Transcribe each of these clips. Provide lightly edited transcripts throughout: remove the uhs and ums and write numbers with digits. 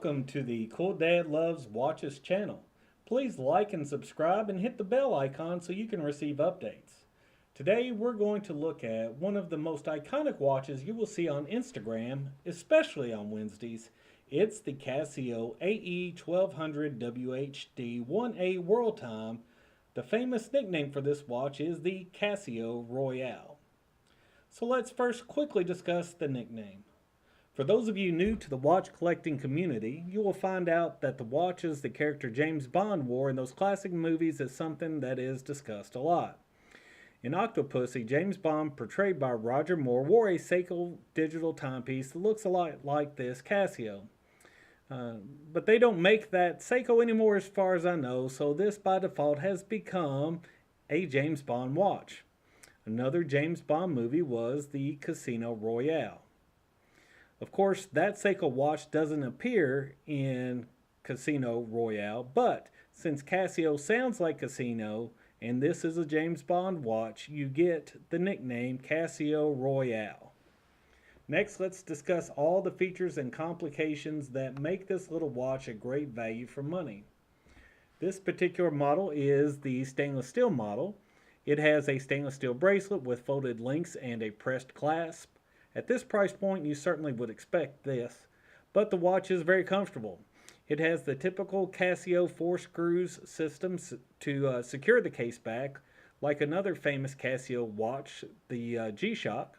Welcome to the Cool Dad Loves Watches channel. Please like and subscribe and hit the bell icon so you can receive updates. Today we're going to look at one of the most iconic watches you will see on Instagram, especially on Wednesdays. It's the Casio AE 1200 WHD 1A World Time. The famous nickname for this watch is the Casio Royale. So let's first quickly discuss the nickname. For those of you new to the watch collecting community, you will find out that the watches the character James Bond wore in those classic movies is something that is discussed a lot. In Octopussy, James Bond, portrayed by Roger Moore, wore a Seiko digital timepiece that looks a lot like this Casio. But they don't make that Seiko anymore as far as I know, so this by default has become a James Bond watch. Another James Bond movie was the Casino Royale. Of course, that Seiko watch doesn't appear in Casino Royale, but since Casio sounds like Casino, and this is a James Bond watch, you get the nickname Casio Royale. Next, let's discuss all the features and complications that make this little watch a great value for money. This particular model is the stainless steel model. It has a stainless steel bracelet with folded links and a pressed clasp. At this price point, you certainly would expect this, but the watch is very comfortable. It has the typical Casio 4-screws system to secure the case back, like another famous Casio watch, the G-Shock.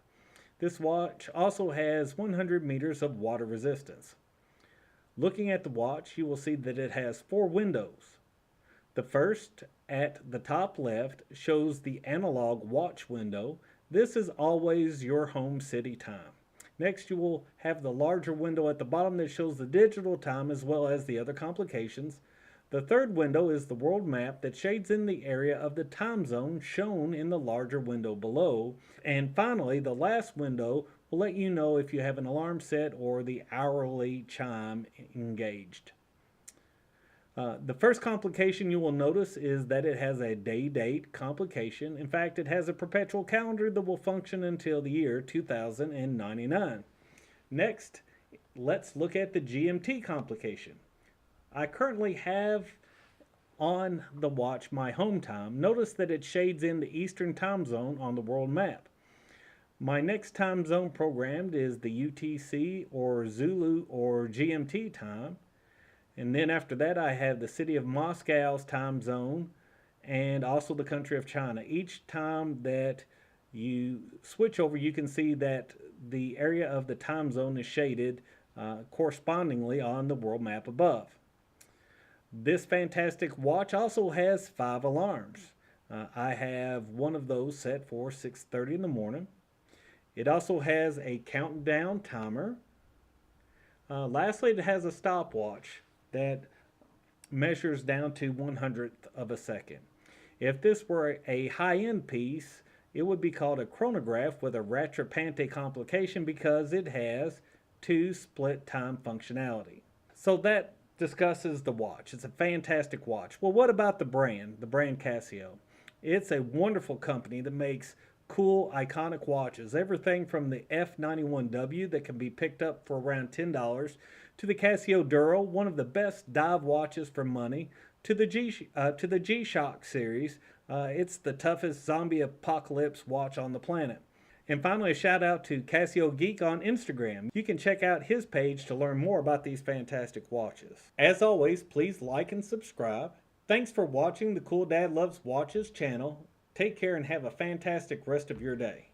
This watch also has 100 meters of water resistance. Looking at the watch, you will see that it has 4 windows. The first, at the top left, shows the analog watch window. This is always your home city time. Next, you will have the larger window at the bottom that shows the digital time as well as the other complications. The third window is the world map that shades in the area of the time zone shown in the larger window below. And finally, the last window will let you know if you have an alarm set or the hourly chime engaged. The first complication you will notice is that it has a day-date complication. In fact, it has a perpetual calendar that will function until the year 2099. Next, let's look at the GMT complication. I currently have on the watch my home time. Notice that it shades in the Eastern time zone on the world map. My next time zone programmed is the UTC or Zulu or GMT time. And then after that, I have the city of Moscow's time zone and also the country of China. Each time that you switch over, you can see that the area of the time zone is shaded correspondingly on the world map above. This fantastic watch also has 5 alarms. I have one of those set for 6:30 in the morning. It also has a countdown timer. Lastly, it has a stopwatch that measures down to 1/100th of a second. If this were a high-end piece, it would be called a chronograph with a rattrapante complication because it has 2 split time functionality. So that discusses the watch. It's a fantastic watch. Well, what about the brand Casio? It's a wonderful company that makes cool, iconic watches. Everything from the F91W that can be picked up for around $10 to the Casio Duro, one of the best dive watches for money, to the G-Shock series. It's the toughest zombie apocalypse watch on the planet. And finally, a shout out to Casio Geek on Instagram. You can check out his page to learn more about these fantastic watches. As always, please like and subscribe. Thanks for watching the Cool Dad Loves Watches channel. Take care and have a fantastic rest of your day.